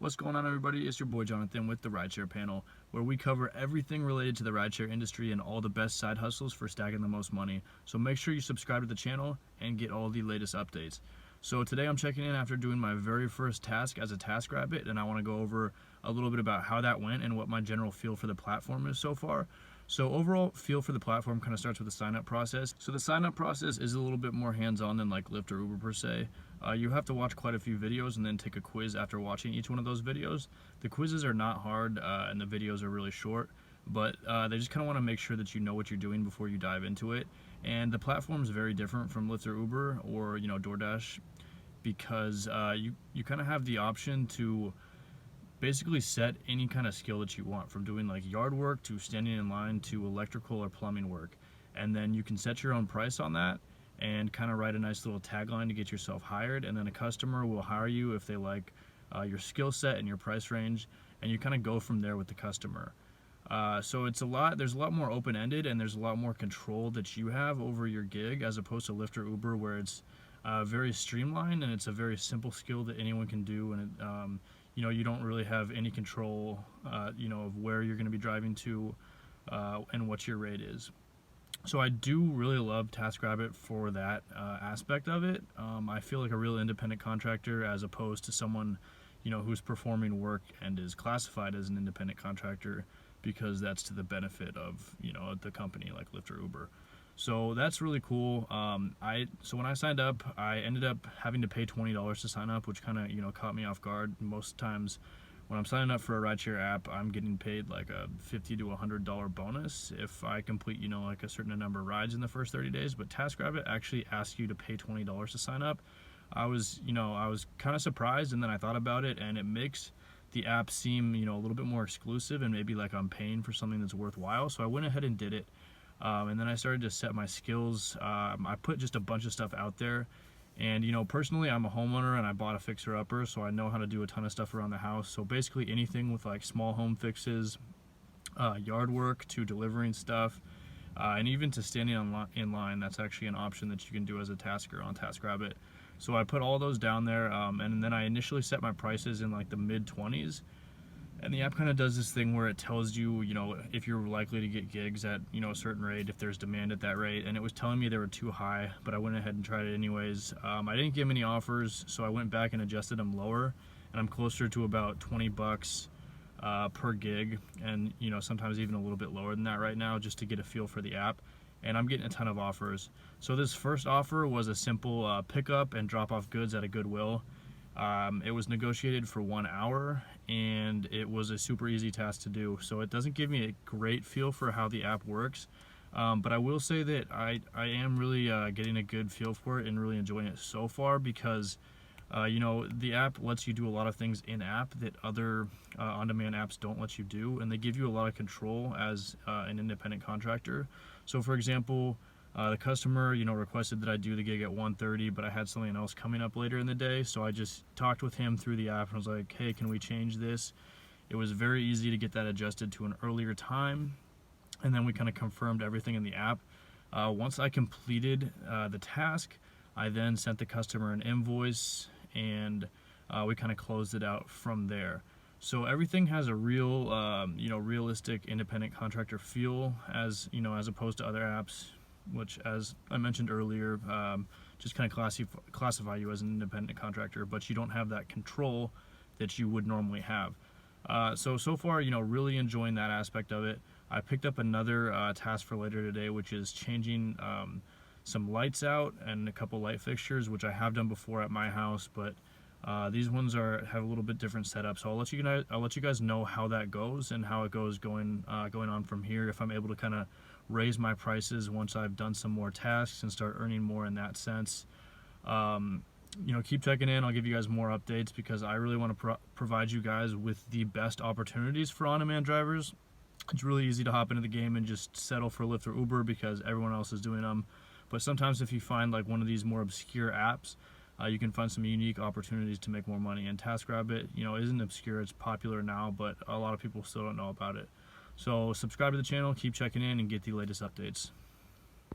What's going on, everybody? It's your boy Jonathan with the Rideshare Panel, where we cover everything related to the rideshare industry and all the best side hustles for stacking the most money. So make sure you subscribe to the channel and get all the latest updates. So today I'm checking in after doing my very first task as a TaskRabbit, and I want to go over a little bit about how that went and what my general feel for the platform is so far. So overall feel for the platform kind of starts with the sign-up process. So the sign-up process is a little bit more hands-on than like Lyft or Uber per se. You have to watch quite a few videos and then take a quiz after watching each one of those videos. The quizzes are not hard and the videos are really short, but they just kind of want to make sure that you know what you're doing before you dive into it. And the platform is very different from Lyft or Uber or DoorDash, because you kind of have the option to basically set any kind of skill that you want, from doing like yard work to standing in line to electrical or plumbing work. And then you can set your own price on that and kind of write a nice little tagline to get yourself hired, and then a customer will hire you if they like your skill set and your price range, and you kind of go from there with the customer. So there's a lot more open-ended, and there's a lot more control that you have over your gig as opposed to Lyft or Uber, where it's very streamlined and it's a very simple skill that anyone can do, and you don't really have any control of where you're going to be driving to and what your rate is. So I do really love TaskRabbit for that aspect of it. I feel like a real independent contractor as opposed to someone who's performing work and is classified as an independent contractor, because that's to the benefit of the company like Lyft or Uber. So that's really cool. So when I signed up, I ended up having to pay $20 to sign up, which kind of caught me off guard. Most times when I'm signing up for a rideshare app, I'm getting paid like a $50 to $100 bonus if I complete like a certain number of rides in the first 30 days. But TaskRabbit actually asks you to pay $20 to sign up. I was kind of surprised, and then I thought about it, and it makes the app seem a little bit more exclusive and maybe like I'm paying for something that's worthwhile. So I went ahead and did it. And then I started to set my skills. I put just a bunch of stuff out there, and personally I'm a homeowner and I bought a fixer-upper, so I know how to do a ton of stuff around the house. So basically anything with like small home fixes, yard work, to delivering stuff, and even to standing in line. That's actually an option that you can do as a tasker on TaskRabbit. So I put all those down there, and then I initially set my prices in like the mid-20s. And the app kind of does this thing where it tells you, if you're likely to get gigs at, a certain rate, if there's demand at that rate. And it was telling me they were too high, but I went ahead and tried it anyways. I didn't get many offers, so I went back and adjusted them lower, and I'm closer to about $20 per gig, and sometimes even a little bit lower than that right now, just to get a feel for the app. And I'm getting a ton of offers. So this first offer was a simple pickup and drop off goods at a Goodwill. It was negotiated for 1 hour, and it was a super easy task to do. So it doesn't give me a great feel for how the app works, but I will say that I am really getting a good feel for it and really enjoying it so far, because the app lets you do a lot of things in app that other on-demand apps don't let you do, and they give you a lot of control as an independent contractor. So for example, the customer, requested that I do the gig at 1:30, but I had something else coming up later in the day. So I just talked with him through the app and was like, hey, can we change this? It was very easy to get that adjusted to an earlier time. And then we kind of confirmed everything in the app. Once I completed the task, I then sent the customer an invoice, and we kind of closed it out from there. So everything has a real, realistic independent contractor feel, as opposed to other apps, which, as I mentioned earlier, just kind of classify you as an independent contractor, but you don't have that control that you would normally have. So far, really enjoying that aspect of it. I picked up another task for later today, which is changing some lights out and a couple light fixtures, which I have done before at my house, but these ones have a little bit different setup. So I'll let you guys know how that goes and how it goes going on from here, if I'm able to kind of raise my prices once I've done some more tasks and start earning more in that sense. Keep checking in. I'll give you guys more updates, because I really want to provide you guys with the best opportunities for on-demand drivers. It's really easy to hop into the game and just settle for Lyft or Uber because everyone else is doing them. But sometimes if you find like one of these more obscure apps, you can find some unique opportunities to make more money. And TaskRabbit, isn't obscure. It's popular now, but a lot of people still don't know about it. So subscribe to the channel, keep checking in, and get the latest updates.